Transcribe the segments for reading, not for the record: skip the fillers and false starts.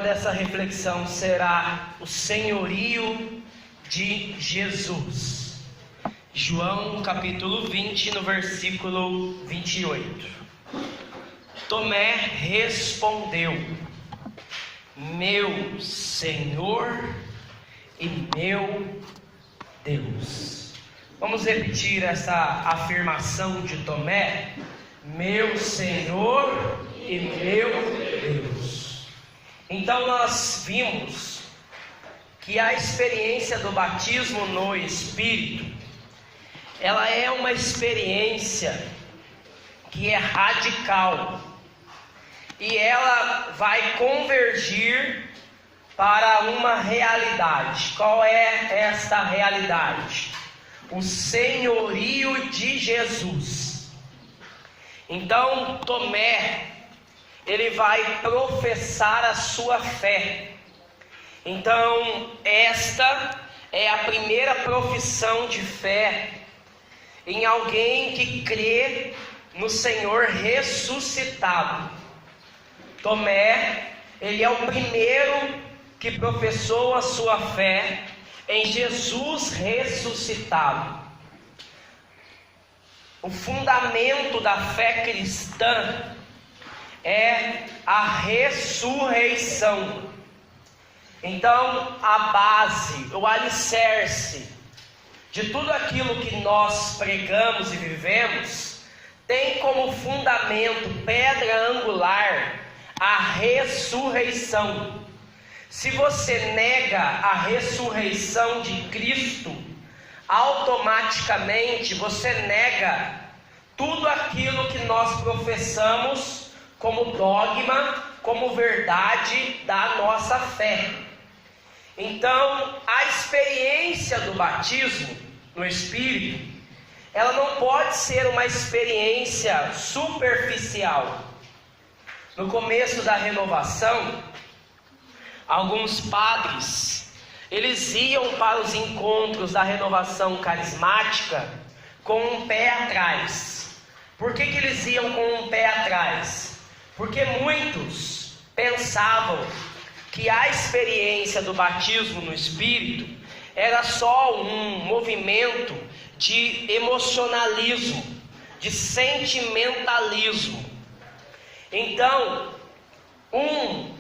dessa reflexão será o senhorio de Jesus. João capítulo 20, no versículo 28. Tomé respondeu: meu Senhor e meu Deus. Vamos repetir essa afirmação de Tomé: meu Senhor e meu Deus. Então nós vimos que a experiência do batismo no Espírito, ela é uma experiência que é radical, e ela vai convergir para uma realidade. Qual é esta realidade? O senhorio de Jesus. Então Tomé, ele vai professar a sua fé. Então esta é a primeira profissão de fé em alguém que crê no Senhor ressuscitado. Tomé, ele é o primeiro que professou a sua fé em Jesus ressuscitado. O fundamento da fé cristã é a ressurreição. Então, a base, o alicerce de tudo aquilo que nós pregamos e vivemos tem como fundamento, pedra angular, a ressurreição. Se você nega a ressurreição de Cristo, automaticamente você nega tudo aquilo que nós professamos como dogma, como verdade da nossa fé. Então, a experiência do batismo no Espírito, ela não pode ser uma experiência superficial. No começo da renovação, alguns padres, eles iam para os encontros da renovação carismática com um pé atrás. Por que eles iam com um pé atrás? Porque muitos pensavam que a experiência do batismo no Espírito era só um movimento de emocionalismo, de sentimentalismo. Então, um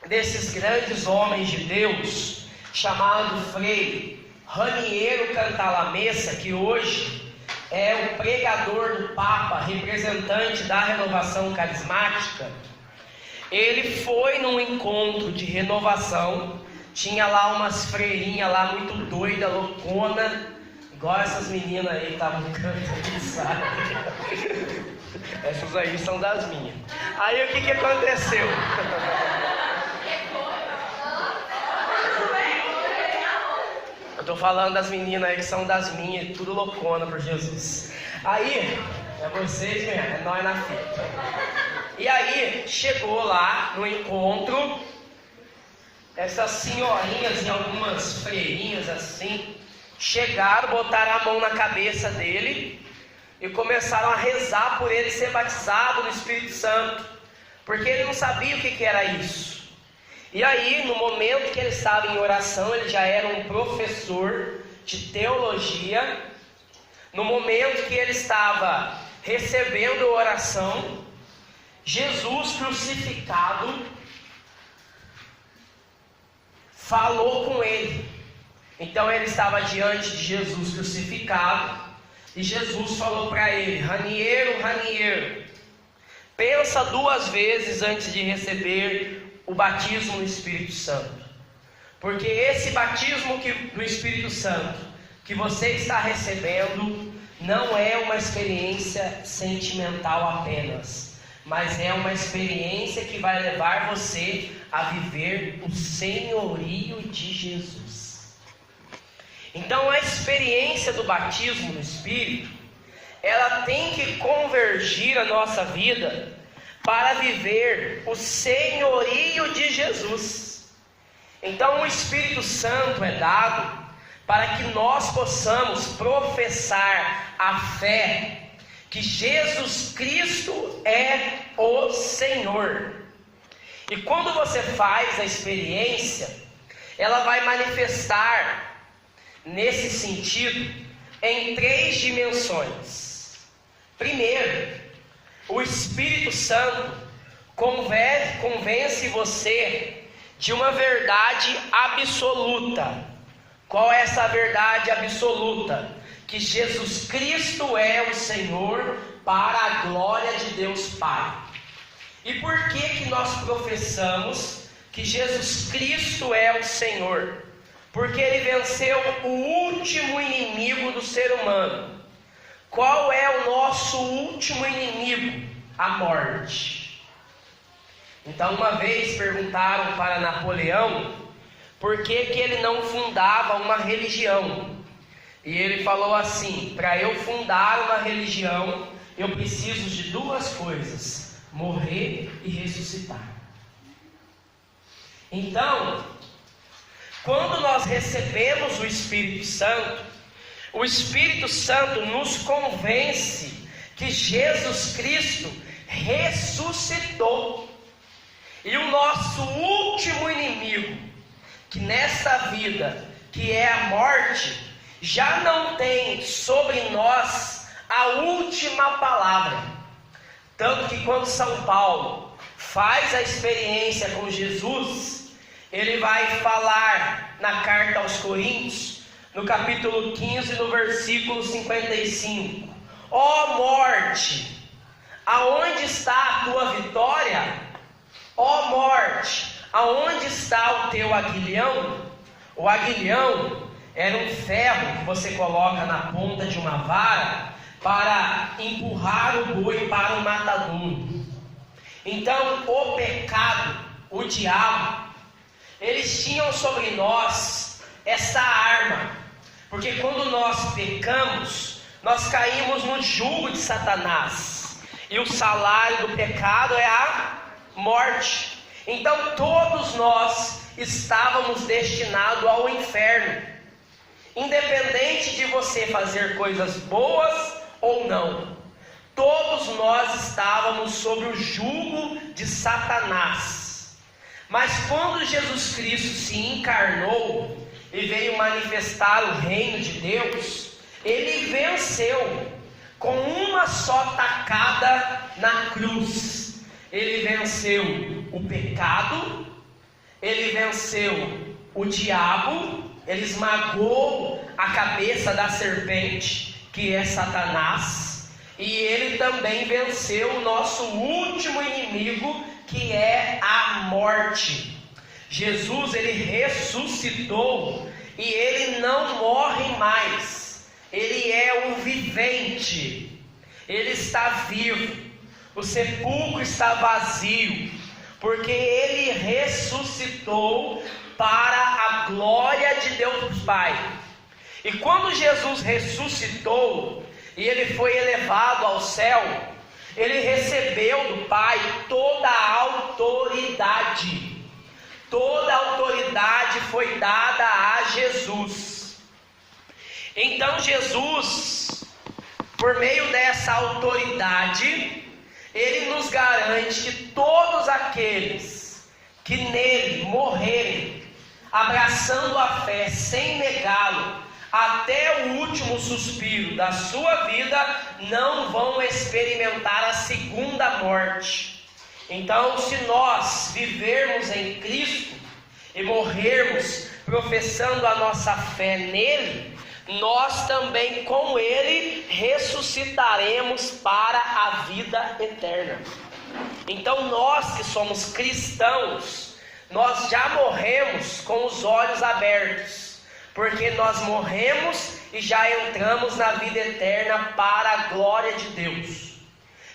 desses grandes homens de Deus, chamado Frei Raniero Cantalamessa, que hoje é o pregador do Papa, representante da renovação carismática, ele foi num encontro de renovação. Tinha lá umas freirinhas lá muito doida, loucona, igual essas meninas aí que estavam cantando, sabe? Essas aí são das minhas. Aí o que aconteceu? Eu tô falando das meninas aí que são das minhas, tudo loucona por Jesus. Aí, é vocês mesmo, é nós na fita. E aí, chegou lá no encontro, essas senhorinhas e algumas freirinhas assim, chegaram, botaram a mão na cabeça dele e começaram a rezar por ele ser batizado no Espírito Santo, porque ele não sabia o que era isso. E aí, no momento que ele estava em oração, ele já era um professor de teologia. No momento que ele estava recebendo a oração, Jesus crucificado falou com ele. Então ele estava diante de Jesus crucificado, e Jesus falou para ele: Raniero, Raniero, pensa 2 vezes antes de receber o batismo no Espírito Santo, porque esse batismo no Espírito Santo que você está recebendo não é uma experiência sentimental apenas, mas é uma experiência que vai levar você a viver o senhorio de Jesus. Então a experiência do batismo no Espírito, ela tem que convergir a nossa vida para viver o senhorio de Jesus. Então o Espírito Santo é dado para que nós possamos professar a fé que Jesus Cristo é o Senhor. E quando você faz a experiência, ela vai manifestar nesse sentido em 3 dimensões. Primeiro, o Espírito Santo convence você de uma verdade absoluta. Qual é essa verdade absoluta? Que Jesus Cristo é o Senhor para a glória de Deus Pai. E por que nós professamos que Jesus Cristo é o Senhor? Porque Ele venceu o último inimigo do ser humano. Qual é o nosso último inimigo? A morte. Então, uma vez perguntaram para Napoleão por que ele não fundava uma religião. E ele falou assim: para eu fundar uma religião, eu preciso de 2 coisas: morrer e ressuscitar. Então, quando nós recebemos o Espírito Santo nos convence que Jesus Cristo ressuscitou. E o nosso último inimigo, que nesta vida, que é a morte, já não tem sobre nós a última palavra. Tanto que quando São Paulo faz a experiência com Jesus, ele vai falar na carta aos Coríntios, no capítulo 15, no versículo 55: ó morte, aonde está a tua vitória? Ó morte, aonde está o teu aguilhão? O aguilhão era um ferro que você coloca na ponta de uma vara para empurrar o boi para o matadouro. Então, o pecado, o diabo, eles tinham sobre nós essa arma, porque quando nós pecamos, nós caímos no jugo de Satanás, e o salário do pecado é a morte. Então todos nós estávamos destinados ao inferno, independente de você fazer coisas boas ou não. Todos nós estávamos sob o jugo de Satanás. Mas quando Jesus Cristo se encarnou e veio manifestar o reino de Deus, Ele venceu com uma só tacada na cruz. Ele venceu o pecado, Ele venceu o diabo, Ele esmagou a cabeça da serpente, que é Satanás, e Ele também venceu o nosso último inimigo, que é a morte. Jesus, Ele ressuscitou, e Ele não morre mais. Ele é um vivente, Ele está vivo. O sepulcro está vazio, porque Ele ressuscitou para a glória de Deus Pai. E quando Jesus ressuscitou e Ele foi elevado ao céu, Ele recebeu do Pai toda a autoridade. Toda a autoridade foi dada a Jesus. Então Jesus, por meio dessa autoridade, Ele nos garante que todos aqueles que nele morrerem, abraçando a fé sem negá-lo, até o último suspiro da sua vida, não vão experimentar a segunda morte. Então, se nós vivermos em Cristo e morrermos professando a nossa fé nele, nós também com Ele ressuscitaremos para a vida eterna. Então nós que somos cristãos, nós já morremos com os olhos abertos, porque nós morremos e já entramos na vida eterna para a glória de Deus.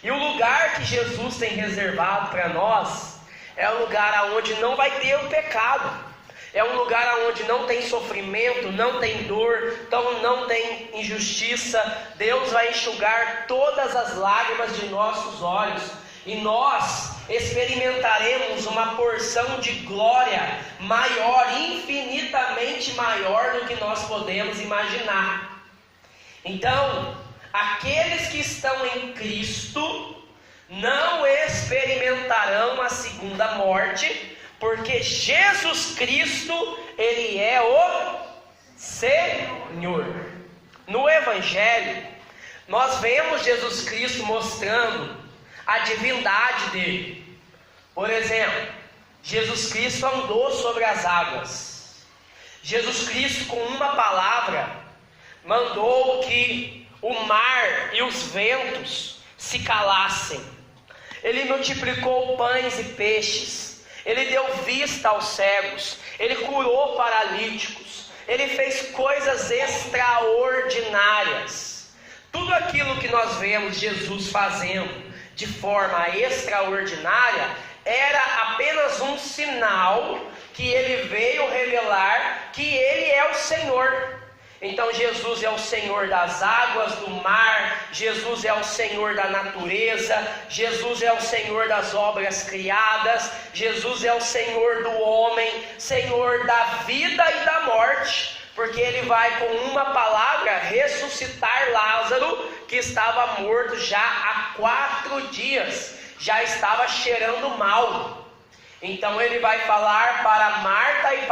E o lugar que Jesus tem reservado para nós é um lugar onde não vai ter o pecado. É um lugar onde não tem sofrimento, não tem dor, então não tem injustiça. Deus vai enxugar todas as lágrimas de nossos olhos, e nós experimentaremos uma porção de glória maior, infinitamente maior do que nós podemos imaginar. Então, aqueles que estão em Cristo não experimentarão a segunda morte, porque Jesus Cristo, Ele é o Senhor. No Evangelho, nós vemos Jesus Cristo mostrando a divindade dele. Por exemplo, Jesus Cristo andou sobre as águas. Jesus Cristo, com uma palavra, mandou que o mar e os ventos se calassem. Ele multiplicou pães e peixes. Ele deu vista aos cegos. Ele curou paralíticos. Ele fez coisas extraordinárias. Tudo aquilo que nós vemos Jesus fazendo de forma extraordinária era apenas um sinal que ele veio revelar que ele é o Senhor. Então Jesus é o Senhor das águas, do mar, Jesus é o Senhor da natureza, Jesus é o Senhor das obras criadas, Jesus é o Senhor do homem, Senhor da vida e da morte, porque Ele vai com uma palavra ressuscitar Lázaro, que estava morto já há 4 dias, já estava cheirando mal. Então Ele vai falar para Marta e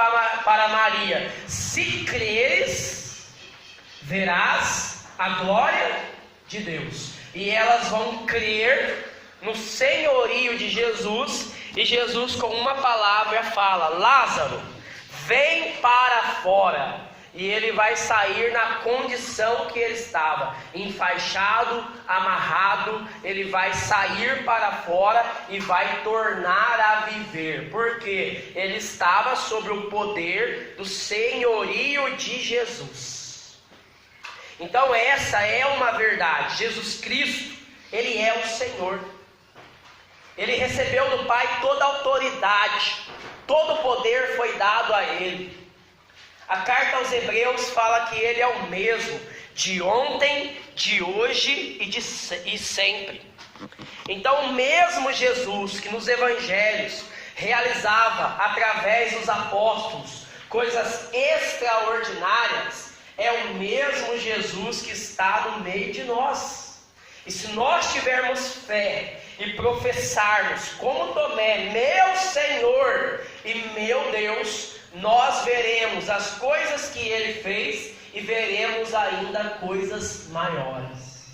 para Maria: se creres, verás a glória de Deus. E elas vão crer no senhorio de Jesus. E Jesus, com uma palavra, fala: Lázaro, vem para fora. E ele vai sair na condição que ele estava, enfaixado, amarrado. Ele vai sair para fora e vai tornar a viver, porque ele estava sob o poder do senhorio de Jesus. Então essa é uma verdade. Jesus Cristo, Ele é o Senhor. Ele recebeu do Pai toda a autoridade, todo o poder foi dado a Ele. A carta aos Hebreus fala que Ele é o mesmo, de ontem, de hoje e sempre. Então o mesmo Jesus que nos Evangelhos realizava através dos apóstolos coisas extraordinárias, é o mesmo Jesus que está no meio de nós. E se nós tivermos fé e professarmos como Tomé, meu Senhor e meu Deus, nós veremos as coisas que Ele fez e veremos ainda coisas maiores.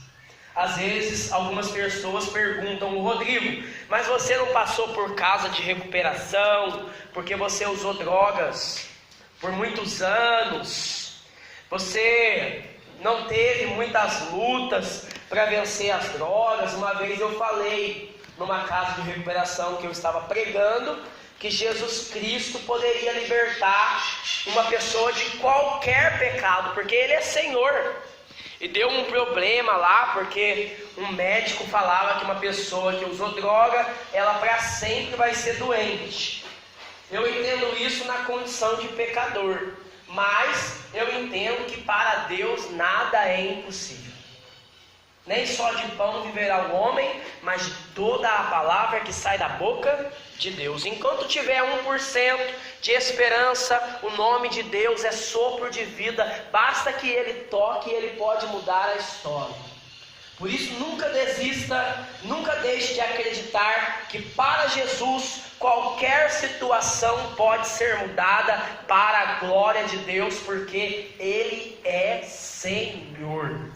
Às vezes algumas pessoas perguntam: Rodrigo, mas você não passou por casa de recuperação, porque você usou drogas por muitos anos, você não teve muitas lutas para vencer as drogas? Uma vez eu falei numa casa de recuperação que eu estava pregando que Jesus Cristo poderia libertar uma pessoa de qualquer pecado, porque Ele é Senhor. E deu um problema lá, porque um médico falava que uma pessoa que usou droga, ela para sempre vai ser doente. Eu entendo isso na condição de pecador, mas eu entendo que para Deus nada é impossível. Nem só de pão viverá o homem, mas de toda a palavra que sai da boca de Deus. Enquanto tiver 1% de esperança, o nome de Deus é sopro de vida. Basta que Ele toque e Ele pode mudar a história. Por isso nunca desista, nunca deixe de acreditar que para Jesus qualquer situação pode ser mudada para a glória de Deus, porque Ele é Senhor.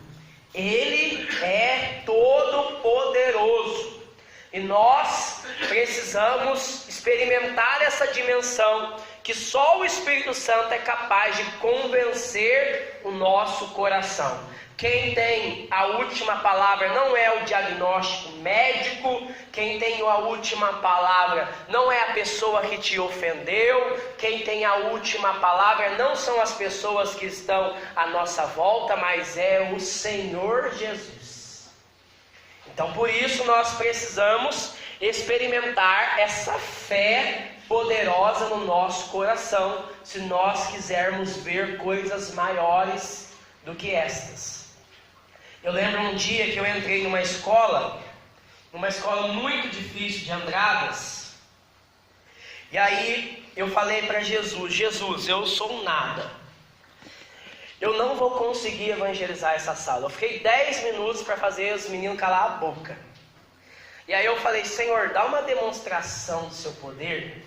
Ele é todo poderoso. E nós precisamos experimentar essa dimensão que só o Espírito Santo é capaz de convencer o nosso coração. Quem tem a última palavra não é o diagnóstico médico. Quem tem a última palavra não é a pessoa que te ofendeu. Quem tem a última palavra não são as pessoas que estão à nossa volta, mas é o Senhor Jesus. Então por isso nós precisamos experimentar essa fé poderosa no nosso coração, se nós quisermos ver coisas maiores do que estas. Eu lembro um dia que eu entrei numa escola muito difícil de Andradas, e aí eu falei para Jesus: Jesus, eu sou um nada, eu não vou conseguir evangelizar essa sala. Eu fiquei 10 minutos para fazer os meninos calar a boca. E aí eu falei: Senhor, dá uma demonstração do seu poder,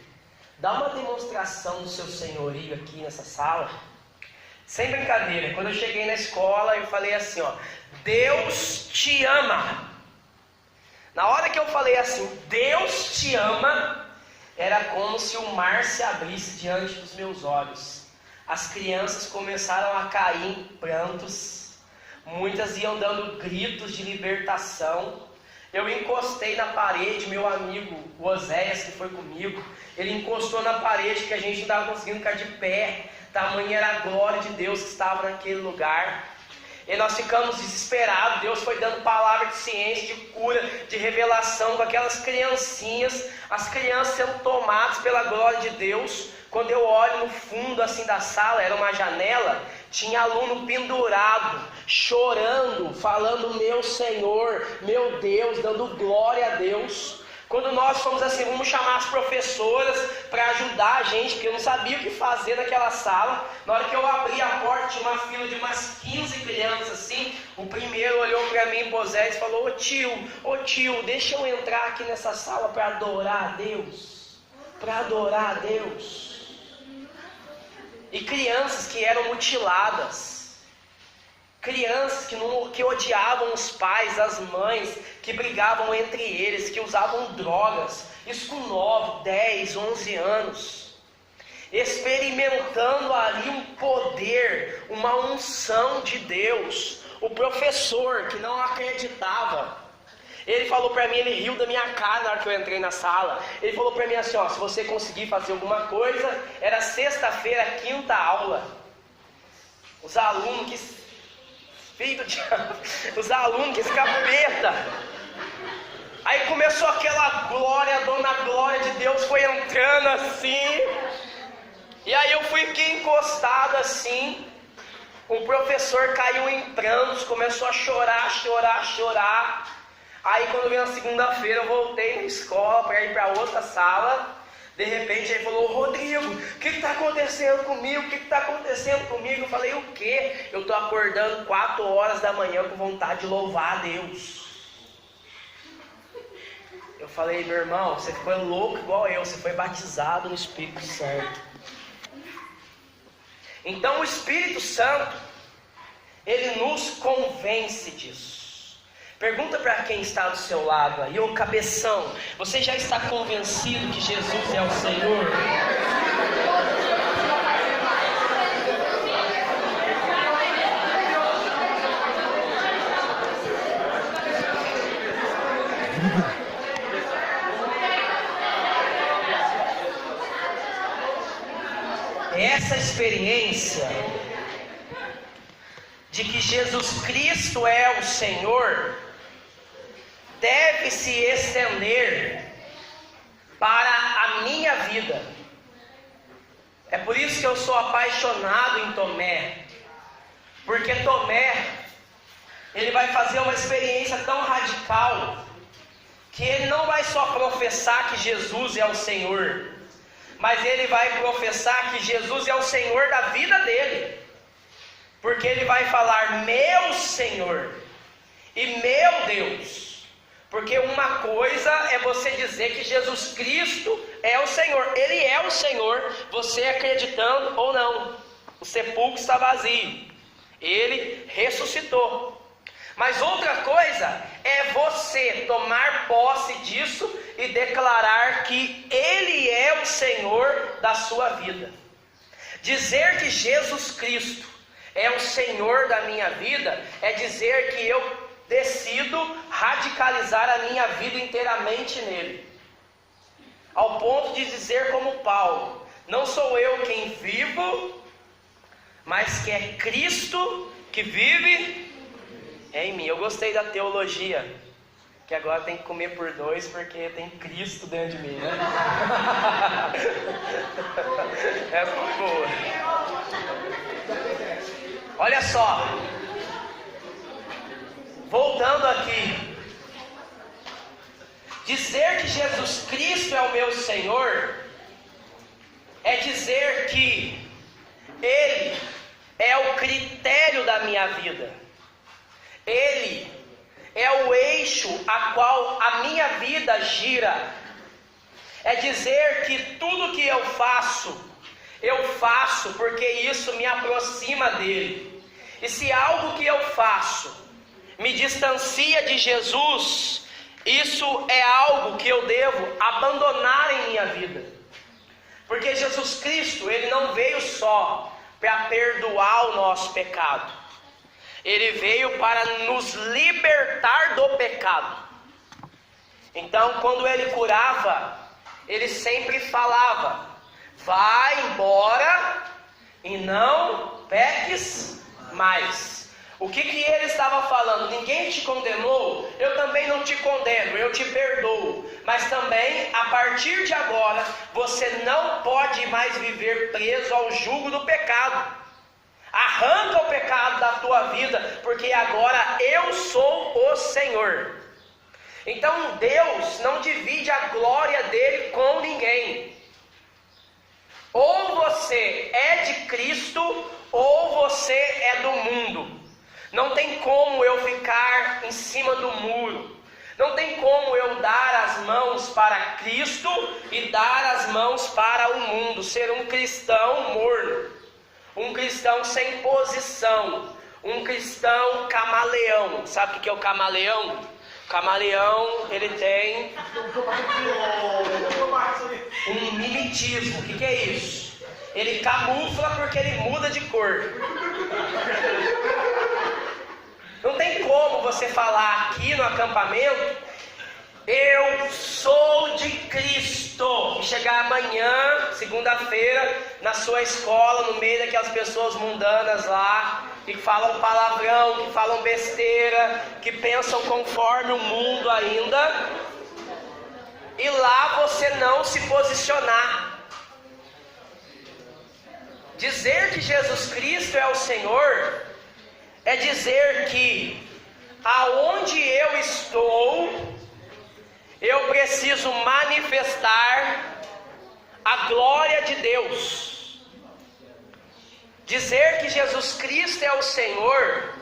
dá uma demonstração do seu senhorio aqui nessa sala. Sem brincadeira, quando eu cheguei na escola, eu falei assim, ó: Deus te ama. Na hora que eu falei assim, Deus te ama, era como se o mar se abrisse diante dos meus olhos. As crianças começaram a cair em prantos, muitas iam dando gritos de libertação. Eu encostei na parede, meu amigo o Oséias, que foi comigo, ele encostou na parede que a gente não estava conseguindo ficar de pé, tamanha era a glória de Deus que estava naquele lugar. E nós ficamos desesperados. Deus foi dando palavra de ciência, de cura, de revelação com aquelas criancinhas, as crianças sendo tomadas pela glória de Deus. Quando eu olho no fundo assim da sala, era uma janela, tinha aluno pendurado, chorando, falando: meu Senhor, meu Deus, dando glória a Deus. Quando nós fomos assim, vamos chamar as professoras para ajudar a gente, porque eu não sabia o que fazer naquela sala. Na hora que eu abri a porta, tinha uma fila de umas 15 crianças assim. O primeiro olhou para mim, Bozé, e falou: ô tio, deixa eu entrar aqui nessa sala para adorar a Deus. Para adorar a Deus. E crianças que eram mutiladas. Crianças que odiavam os pais, as mães, que brigavam entre eles, que usavam drogas, isso com 9, 10, 11 anos, experimentando ali um poder, uma unção de Deus. O professor que não acreditava, ele falou para mim, ele riu da minha cara na hora que eu entrei na sala. Ele falou para mim assim, ó: se você conseguir fazer alguma coisa, era sexta-feira, quinta aula, os alunos que... filho do diabo, os alunos, que esse capeta. Aí começou aquela glória, a dona glória de Deus foi entrando assim. E aí eu fiquei encostado assim. O professor caiu em prantos, começou a chorar. Aí quando veio na segunda-feira, eu voltei na escola para ir para outra sala. De repente ele falou: Rodrigo, o que está acontecendo comigo? O que está acontecendo comigo? Eu falei: o quê? Eu estou acordando 4 horas da manhã com vontade de louvar a Deus. Eu falei: meu irmão, você foi louco igual eu, você foi batizado no Espírito Santo. Então o Espírito Santo, ele nos convence disso. Pergunta para quem está do seu lado aí: ô cabeção, você já está convencido que Jesus é o Senhor? Essa experiência de que Jesus Cristo é o Senhor deve se estender para a minha vida. É por isso que eu sou apaixonado em Tomé, porque Tomé, ele vai fazer uma experiência tão radical, que ele não vai só professar que Jesus é o Senhor, mas ele vai professar que Jesus é o Senhor da vida dele, porque ele vai falar: meu Senhor e meu Deus. Porque uma coisa é você dizer que Jesus Cristo é o Senhor. Ele é o Senhor, você acreditando ou não. O sepulcro está vazio, Ele ressuscitou. Mas outra coisa é você tomar posse disso e declarar que Ele é o Senhor da sua vida. Dizer que Jesus Cristo é o Senhor da minha vida é dizer que eu decido radicalizar a minha vida inteiramente nele, ao ponto de dizer como Paulo: não sou eu quem vivo, mas que é Cristo que vive em mim. Eu gostei da teologia, que agora tem que comer por 2 porque tem Cristo dentro de mim, né? Essa foi boa. Olha só, voltando aqui, dizer que Jesus Cristo é o meu Senhor é dizer que Ele é o critério da minha vida. Ele é o eixo a qual a minha vida gira. É dizer que tudo que eu faço porque isso me aproxima dele. E se algo que eu faço me distancia de Jesus, isso é algo que eu devo abandonar em minha vida. Porque Jesus Cristo, Ele não veio só para perdoar o nosso pecado. Ele veio para nos libertar do pecado. Então, quando Ele curava, Ele sempre falava: vai embora e não peques mais. O que Ele estava falando? Ninguém te condenou, eu também não te condeno, eu te perdoo. Mas também, a partir de agora, você não pode mais viver preso ao jugo do pecado. Arranca o pecado da tua vida, porque agora eu sou o Senhor. Então Deus não divide a glória dele com ninguém. Ou você é de Cristo, ou você é do mundo. Não tem como eu ficar em cima do muro. Não tem como eu dar as mãos para Cristo e dar as mãos para o mundo. Ser um cristão morno. Um cristão sem posição. Um cristão camaleão. Sabe o que é o camaleão? O camaleão, ele tem um mimetismo. O que é isso? Ele camufla porque ele muda de cor. Não tem como você falar aqui no acampamento: eu sou de Cristo, e chegar amanhã, segunda-feira, na sua escola, no meio daquelas pessoas mundanas lá, que falam palavrão, que falam besteira, que pensam conforme o mundo ainda, e lá você não se posicionar. Dizer que Jesus Cristo é o Senhor é dizer que aonde eu estou, eu preciso manifestar a glória de Deus. Dizer que Jesus Cristo é o Senhor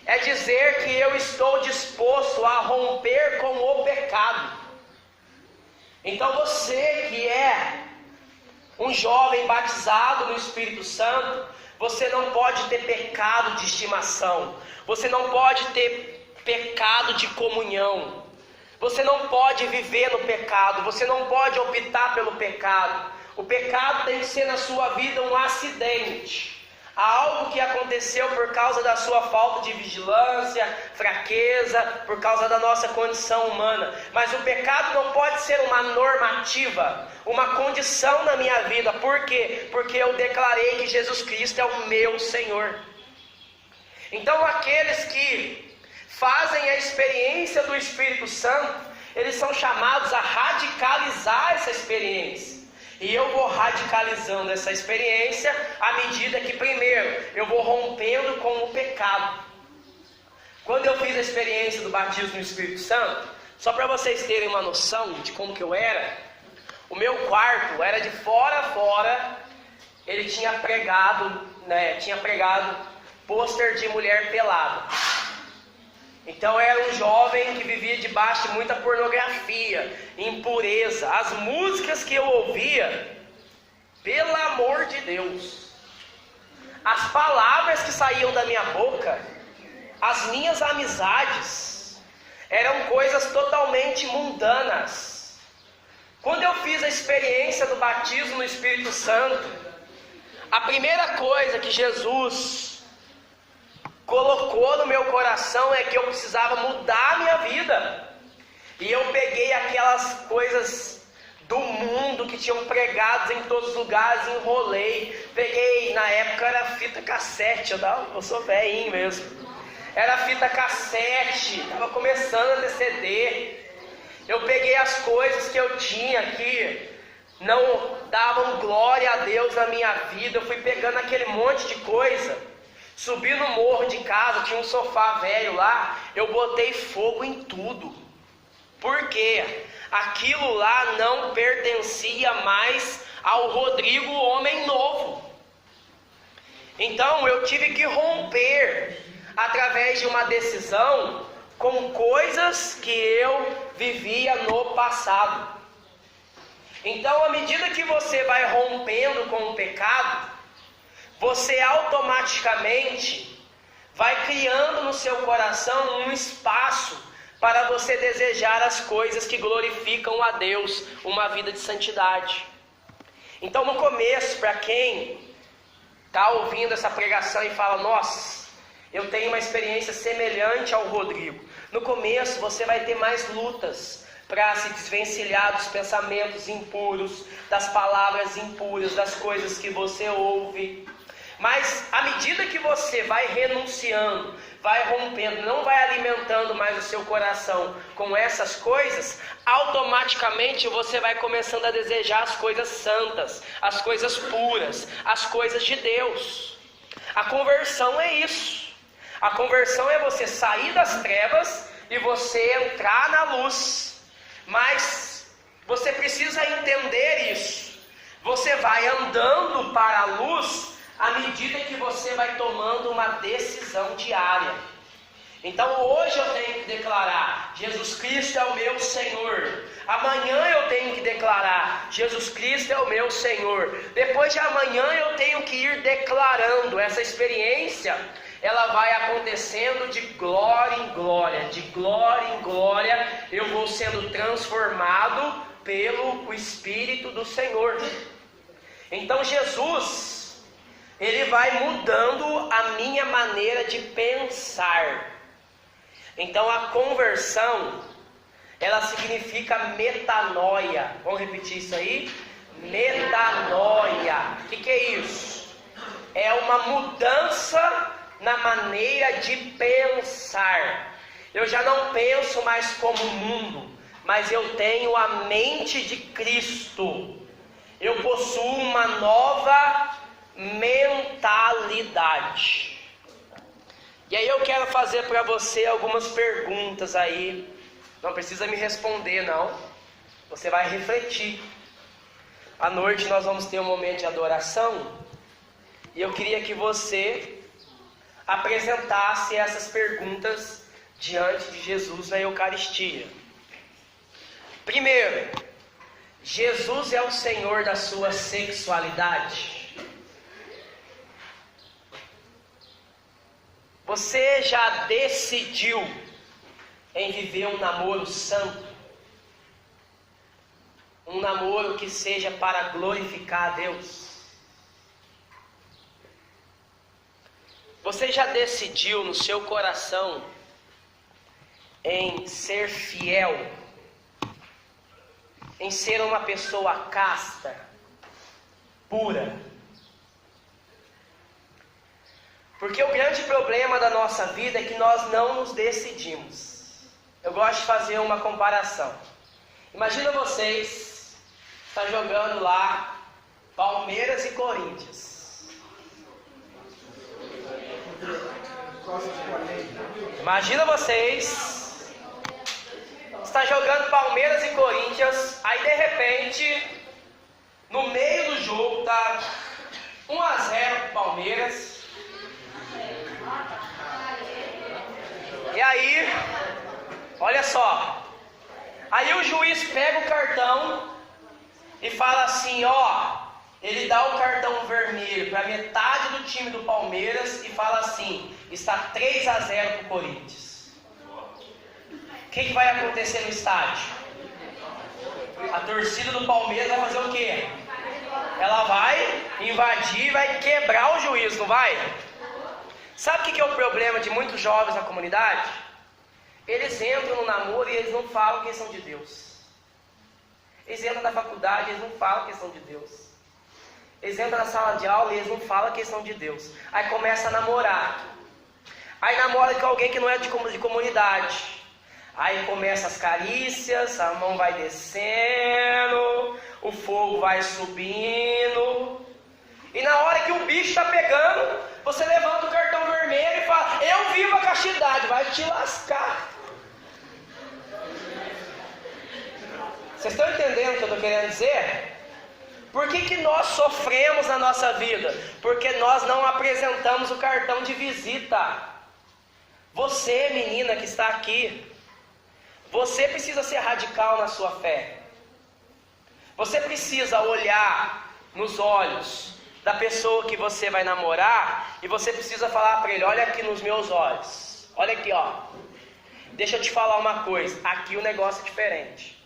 é dizer que eu estou disposto a romper com o pecado. Então você que é um jovem batizado no Espírito Santo, você não pode ter pecado de estimação. Você não pode ter pecado de comunhão. Você não pode viver no pecado. Você não pode optar pelo pecado. O pecado tem que ser na sua vida um acidente. Algo que aconteceu por causa da sua falta de vigilância, fraqueza, por causa da nossa condição humana. Mas o pecado não pode ser uma normativa, uma condição na minha vida. Por quê? Porque eu declarei que Jesus Cristo é o meu Senhor. Então aqueles que fazem a experiência do Espírito Santo, eles são chamados a radicalizar essa experiência. E eu vou radicalizando essa experiência à medida que, primeiro, eu vou rompendo com o pecado. Quando eu fiz a experiência do batismo no Espírito Santo, só para vocês terem uma noção de como que eu era, o meu quarto era de fora a fora, ele tinha pregado pôster de mulher pelada. Então era um jovem que vivia debaixo de muita pornografia, impureza. As músicas que eu ouvia, pelo amor de Deus, as palavras que saíam da minha boca, as minhas amizades, eram coisas totalmente mundanas. Quando eu fiz a experiência do batismo no Espírito Santo, a primeira coisa que Jesus colocou no meu coração é que eu precisava mudar a minha vida. E eu peguei aquelas coisas do mundo que tinham pregados em todos os lugares, enrolei. Peguei, na época era fita cassete, eu sou velhinho mesmo. Era fita cassete, estava começando a ter CD. Eu peguei as coisas que eu tinha que não davam glória a Deus na minha vida. Eu fui pegando aquele monte de coisa. Subi no morro de casa, tinha um sofá velho lá, eu botei fogo em tudo. Por quê? Aquilo lá não pertencia mais ao Rodrigo, homem novo. Então eu tive que romper, através de uma decisão, com coisas que eu vivia no passado. Então, à medida que você vai rompendo com o pecado, você automaticamente vai criando no seu coração um espaço para você desejar as coisas que glorificam a Deus, uma vida de santidade. Então, no começo, para quem está ouvindo essa pregação e fala, nossa, eu tenho uma experiência semelhante ao Rodrigo. No começo você vai ter mais lutas para se desvencilhar dos pensamentos impuros, das palavras impuras, das coisas que você ouve. Mas à medida que você vai renunciando, vai rompendo, não vai alimentando mais o seu coração com essas coisas, automaticamente você vai começando a desejar as coisas santas, as coisas puras, as coisas de Deus. A conversão é isso. A conversão é você sair das trevas e você entrar na luz. Mas você precisa entender isso. Você vai andando para a luz à medida que você vai tomando uma decisão diária. Então hoje eu tenho que declarar, Jesus Cristo é o meu Senhor. Amanhã eu tenho que declarar, Jesus Cristo é o meu Senhor. Depois de amanhã eu tenho que ir declarando. Essa experiência, ela vai acontecendo de glória em glória. De glória em glória eu vou sendo transformado pelo Espírito do Senhor. Então Jesus, Ele vai mudando a minha maneira de pensar. Então a conversão, ela significa metanoia. Vamos repetir isso aí? Metanoia. O que é isso? É uma mudança na maneira de pensar. Eu já não penso mais como o mundo, mas eu tenho a mente de Cristo. Eu possuo uma nova mentalidade. E aí eu quero fazer para você algumas perguntas aí. Não precisa me responder não. Você vai refletir. À noite nós vamos ter um momento de adoração. E eu queria que você apresentasse essas perguntas diante de Jesus na Eucaristia. Primeiro, Jesus é o Senhor da sua sexualidade? Você já decidiu em viver um namoro santo? Um namoro que seja para glorificar a Deus? Você já decidiu no seu coração em ser fiel? Em ser uma pessoa casta, pura? Porque o grande problema da nossa vida é que nós não nos decidimos. Eu gosto de fazer uma comparação. Imagina vocês, está jogando lá Palmeiras e Corinthians. Imagina vocês, está jogando Palmeiras e Corinthians, aí de repente, no meio do jogo, tá 1-0 pro Palmeiras. E aí, olha só, aí o juiz pega o cartão e fala assim, ó, ele dá o cartão vermelho para metade do time do Palmeiras e fala assim, está 3-0 pro Corinthians. O que vai acontecer no estádio? A torcida do Palmeiras vai fazer o quê? Ela vai invadir, vai quebrar o juiz, não vai? Sabe o que é o problema de muitos jovens na comunidade? Eles entram no namoro e eles não falam que eles são de Deus. Eles entram na faculdade e eles não falam que eles são de Deus. Eles entram na sala de aula e eles não falam que eles são de Deus. Aí começa a namorar. Aí namora com alguém que não é de comunidade. Aí começa as carícias, a mão vai descendo, o fogo vai subindo. E na hora que o bicho está pegando, você levanta o cartão vermelho e fala, eu vivo a castidade, vai te lascar. Vocês estão entendendo o que eu estou querendo dizer? Por que nós sofremos na nossa vida? Porque nós não apresentamos o cartão de visita. Você, menina que está aqui, você precisa ser radical na sua fé. Você precisa olhar nos olhos da pessoa que você vai namorar e você precisa falar para ele: olha aqui nos meus olhos, olha aqui, ó. Deixa eu te falar uma coisa, aqui o negócio é diferente.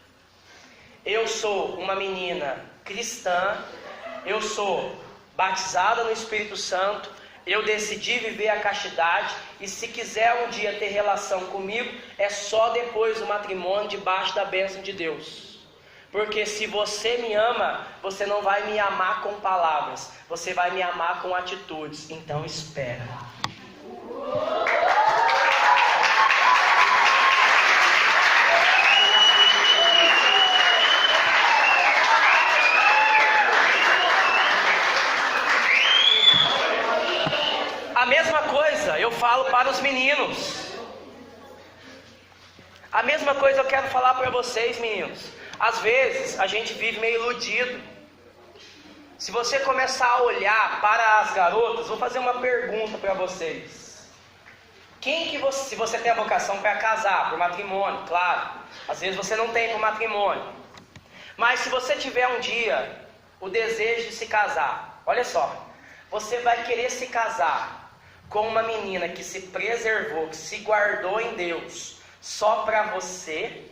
Eu sou uma menina cristã, eu sou batizada no Espírito Santo, eu decidi viver a castidade, e se quiser um dia ter relação comigo, é só depois do matrimônio, debaixo da bênção de Deus. Porque se você me ama, você não vai me amar com palavras, você vai me amar com atitudes. Então espera. A mesma coisa eu falo para os meninos. A mesma coisa eu quero falar para vocês, meninos. Às vezes a gente vive meio iludido. Se você começar a olhar para as garotas, vou fazer uma pergunta para vocês. Quem que você, se você tem a vocação para casar, por matrimônio, claro. Às vezes você não tem por matrimônio. Mas se você tiver um dia o desejo de se casar, olha só, você vai querer se casar com uma menina que se preservou, que se guardou em Deus, só para você,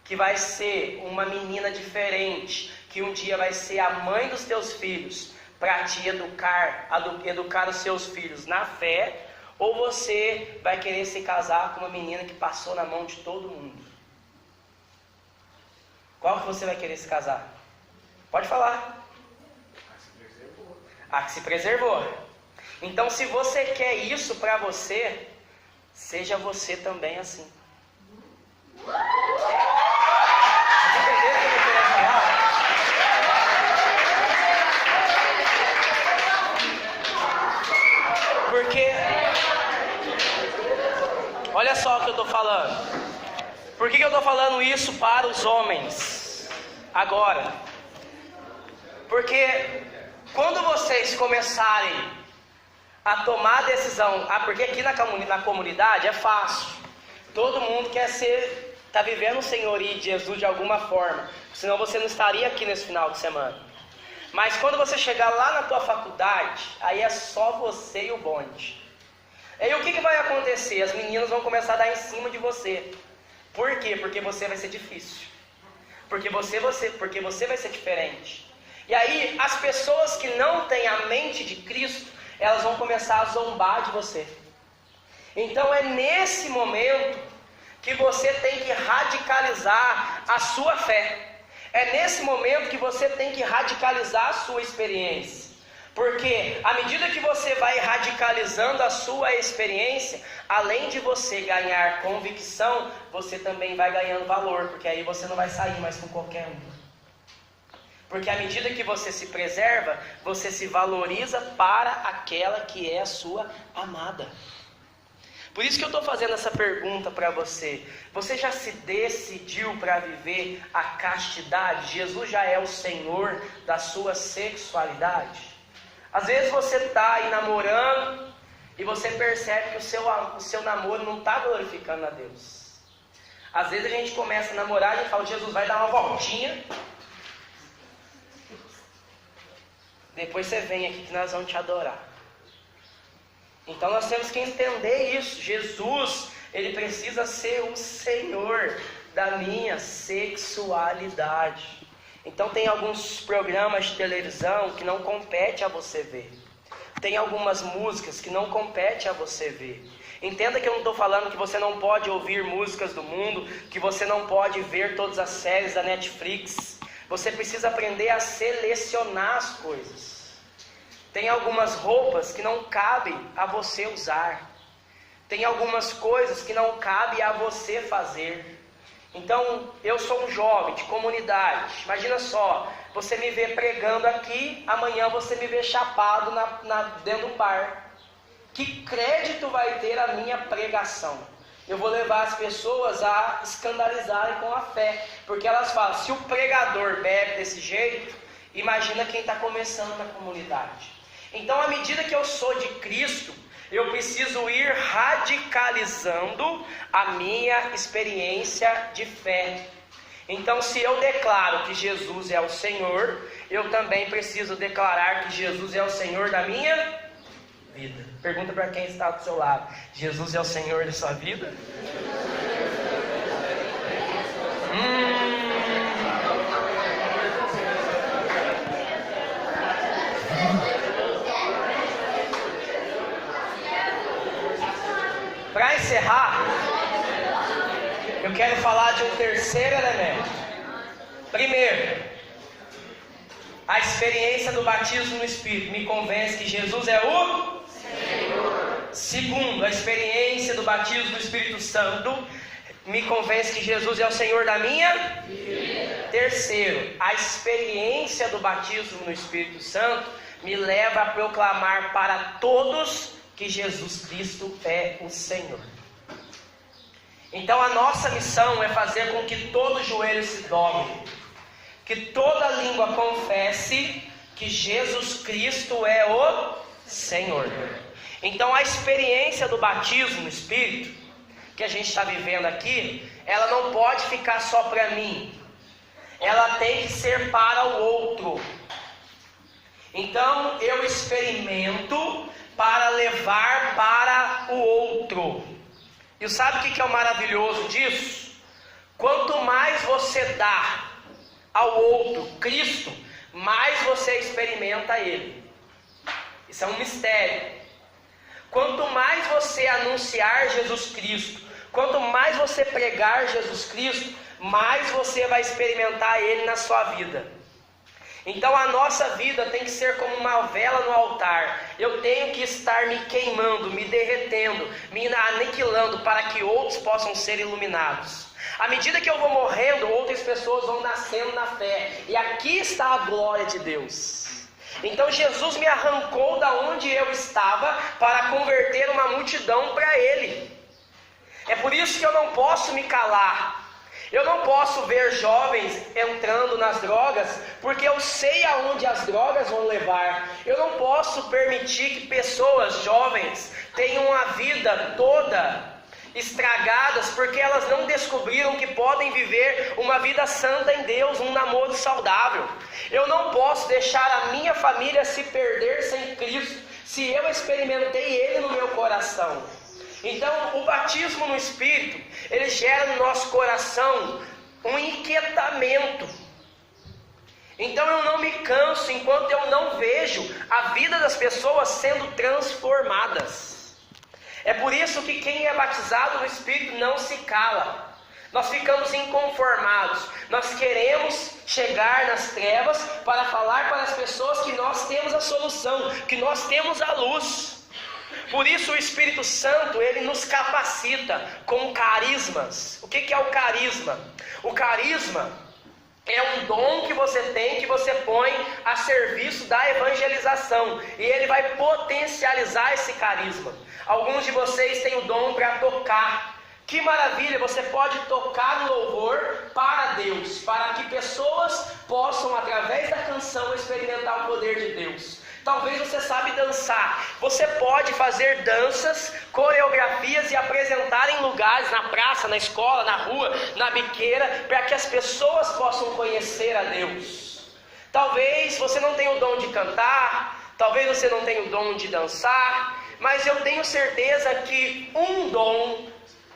que vai ser uma menina diferente, que um dia vai ser a mãe dos teus filhos, para te educar os seus filhos na fé, ou você vai querer se casar com uma menina que passou na mão de todo mundo? Qual que você vai querer se casar? Pode falar. A que se preservou. Então, se você quer isso para você, seja você também assim. Porque, olha só o que eu estou falando. Por que eu estou falando isso para os homens agora? Porque quando vocês começarem a tomar a decisão, porque aqui na comunidade é fácil, todo mundo quer está vivendo o senhorio de Jesus de alguma forma, senão você não estaria aqui nesse final de semana. Mas quando você chegar lá na tua faculdade, aí é só você e o bonde. Aí o que vai acontecer? As meninas vão começar a dar em cima de você. Por quê? Porque você vai ser difícil, porque você vai ser diferente. E aí as pessoas que não têm a mente de Cristo, elas vão começar a zombar de você. Então é nesse momento que você tem que radicalizar a sua fé. É nesse momento que você tem que radicalizar a sua experiência. Porque à medida que você vai radicalizando a sua experiência, além de você ganhar convicção, você também vai ganhando valor. Porque aí você não vai sair mais com qualquer um. Porque à medida que você se preserva, você se valoriza para aquela que é a sua amada. Por isso que eu estou fazendo essa pergunta para você. Você já se decidiu para viver a castidade? Jesus já é o Senhor da sua sexualidade? Às vezes você está aí namorando e você percebe que o seu namoro não está glorificando a Deus. Às vezes a gente começa a namorar e a gente fala: Jesus, vai dar uma voltinha. Depois você vem aqui que nós vamos te adorar. Então nós temos que entender isso. Jesus, ele precisa ser o Senhor da minha sexualidade. Então tem alguns programas de televisão que não compete a você ver. Tem algumas músicas que não compete a você ver. Entenda que eu não estou falando que você não pode ouvir músicas do mundo, que você não pode ver todas as séries da Netflix. Você precisa aprender a selecionar as coisas. Tem algumas roupas que não cabem a você usar. Tem algumas coisas que não cabem a você fazer. Então, eu sou um jovem de comunidade. Imagina só, você me vê pregando aqui, amanhã você me vê chapado dentro do bar. Que crédito vai ter a minha pregação? Eu vou levar as pessoas a escandalizarem com a fé. Porque elas falam: se o pregador bebe desse jeito, imagina quem está começando na comunidade. Então, à medida que eu sou de Cristo, eu preciso ir radicalizando a minha experiência de fé. Então, se eu declaro que Jesus é o Senhor, eu também preciso declarar que Jesus é o Senhor da minha vida. Pergunta para quem está do seu lado: Jesus é o Senhor da sua vida? Para encerrar, eu quero falar de um terceiro elemento. Primeiro, a experiência do batismo no Espírito me convence que Jesus é o Senhor. Segundo, a experiência do batismo no Espírito Santo me convence que Jesus é o Senhor da minha vida. Terceiro, a experiência do batismo no Espírito Santo me leva a proclamar para todos que Jesus Cristo é o Senhor. Então a nossa missão é fazer com que todo joelho se dobre, que toda língua confesse que Jesus Cristo é o Senhor. Então a experiência do batismo no Espírito que a gente está vivendo aqui, ela não pode ficar só para mim, ela tem que ser para o outro. Então eu experimento para levar para o outro. E sabe o que é o maravilhoso disso? Quanto mais você dá ao outro Cristo, mais você experimenta Ele. Isso é um mistério. Quanto mais você anunciar Jesus Cristo, quanto mais você pregar Jesus Cristo, mais você vai experimentar Ele na sua vida. Então a nossa vida tem que ser como uma vela no altar. Eu tenho que estar me queimando, me derretendo, me aniquilando para que outros possam ser iluminados. À medida que eu vou morrendo, outras pessoas vão nascendo na fé. E aqui está a glória de Deus. Então Jesus me arrancou da onde eu estava para converter uma multidão para Ele. É por isso que eu não posso me calar. Eu não posso ver jovens entrando nas drogas, porque eu sei aonde as drogas vão levar. Eu não posso permitir que pessoas jovens tenham uma vida toda estragadas, porque elas não descobriram que podem viver uma vida santa em Deus, um namoro saudável. Eu não posso deixar a minha família se perder sem Cristo, se eu experimentei Ele no meu coração. Então o batismo no Espírito, ele gera no nosso coração um inquietamento. Então eu não me canso enquanto eu não vejo a vida das pessoas sendo transformadas. É por isso que quem é batizado no Espírito não se cala. Nós ficamos inconformados. Nós queremos chegar nas trevas para falar para as pessoas que nós temos a solução, que nós temos a luz. Por isso o Espírito Santo, ele nos capacita com carismas. O que é o carisma? O carisma é um dom que você tem, que você põe a serviço da evangelização. E ele vai potencializar esse carisma. Alguns de vocês têm o dom para tocar. Que maravilha, você pode tocar no louvor para Deus, para que pessoas possam, através da canção, experimentar o poder de Deus. Talvez você sabe dançar. Você pode fazer danças, coreografias e apresentar em lugares, na praça, na escola, na rua, na biqueira, para que as pessoas possam conhecer a Deus. Talvez você não tenha o dom de cantar, talvez você não tenha o dom de dançar, mas eu tenho certeza que um dom,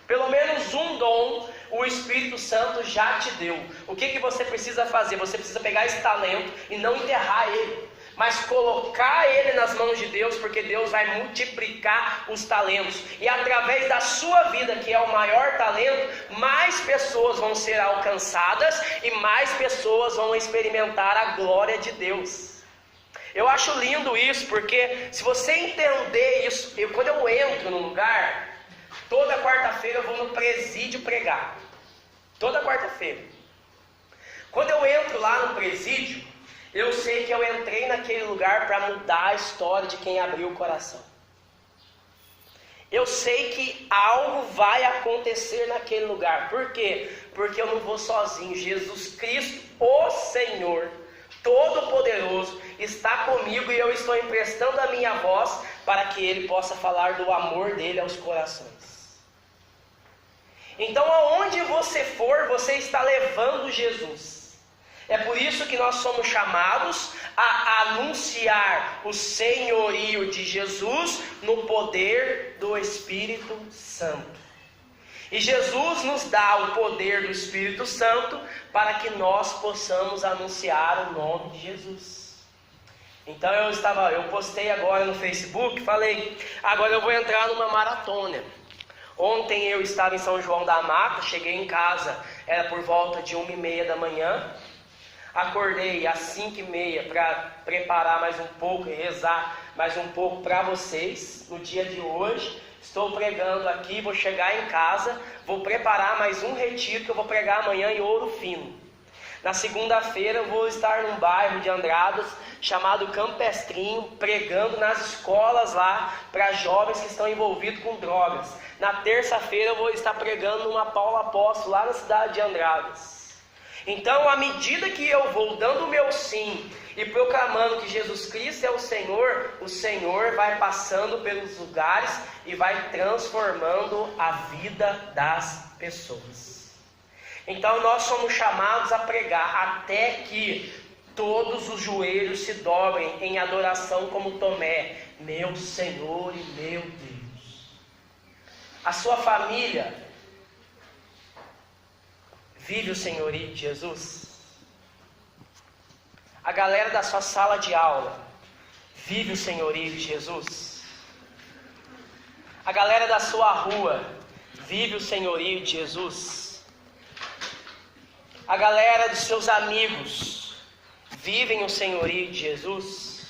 pelo menos um dom, o Espírito Santo já te deu. O que você precisa fazer? Você precisa pegar esse talento e não enterrar ele, mas colocar ele nas mãos de Deus, porque Deus vai multiplicar os talentos. E através da sua vida, que é o maior talento, mais pessoas vão ser alcançadas e mais pessoas vão experimentar a glória de Deus. Eu acho lindo isso, porque se você entender isso, quando eu entro no lugar, toda quarta-feira eu vou no presídio pregar. Toda quarta-feira. Quando eu entro lá no presídio, eu sei que eu entrei naquele lugar para mudar a história de quem abriu o coração. Eu sei que algo vai acontecer naquele lugar. Por quê? Porque eu não vou sozinho. Jesus Cristo, o Senhor Todo-Poderoso, está comigo e eu estou emprestando a minha voz para que Ele possa falar do amor dele aos corações. Então, aonde você for, você está levando Jesus. É por isso que nós somos chamados a anunciar o senhorio de Jesus no poder do Espírito Santo. E Jesus nos dá o poder do Espírito Santo para que nós possamos anunciar o nome de Jesus. Então eu postei agora no Facebook, falei, agora eu vou entrar numa maratona. Ontem eu estava em São João da Mata, cheguei em casa, era por volta de 1h30 da manhã. Acordei às 5h30 para preparar mais um pouco e rezar mais um pouco para vocês no dia de hoje. Estou pregando aqui, vou chegar em casa, vou preparar mais um retiro que eu vou pregar amanhã em Ouro Fino. Na segunda-feira eu vou estar num bairro de Andradas chamado Campestrinho, pregando nas escolas lá para jovens que estão envolvidos com drogas. Na terça-feira eu vou estar pregando numa Paulo Apóstolo lá na cidade de Andradas. Então, à medida que eu vou dando o meu sim e proclamando que Jesus Cristo é o Senhor vai passando pelos lugares e vai transformando a vida das pessoas. Então, nós somos chamados a pregar até que todos os joelhos se dobrem em adoração como Tomé, meu Senhor e meu Deus. A sua família vive o senhorio de Jesus? A galera da sua sala de aula vive o senhorio de Jesus? A galera da sua rua vive o senhorio de Jesus? A galera dos seus amigos vivem o senhorio de Jesus?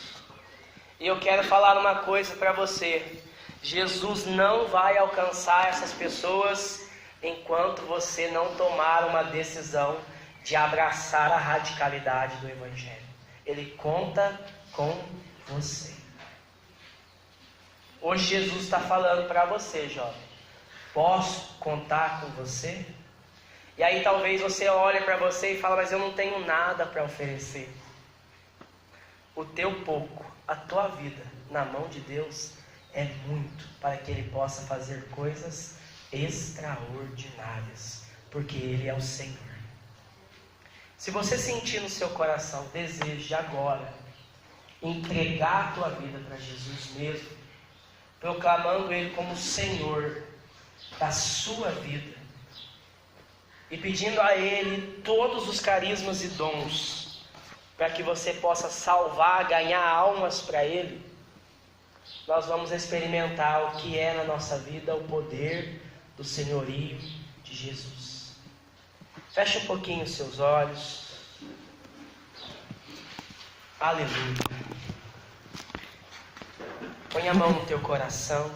E eu quero falar uma coisa para você: Jesus não vai alcançar essas pessoas enquanto você não tomar uma decisão de abraçar a radicalidade do Evangelho. Ele conta com você. Hoje Jesus está falando para você, jovem: posso contar com você? E aí talvez você olhe para você e fale: mas eu não tenho nada para oferecer. O teu pouco, a tua vida na mão de Deus é muito para que Ele possa fazer coisas extraordinárias, porque Ele é o Senhor. Se você sentir no seu coração desejo de agora entregar a tua vida para Jesus mesmo, proclamando Ele como Senhor da sua vida e pedindo a Ele todos os carismas e dons para que você possa salvar, ganhar almas para Ele, nós vamos experimentar o que é na nossa vida o poder do senhorio de Jesus. Feche um pouquinho os seus olhos. Aleluia. Põe a mão no teu coração.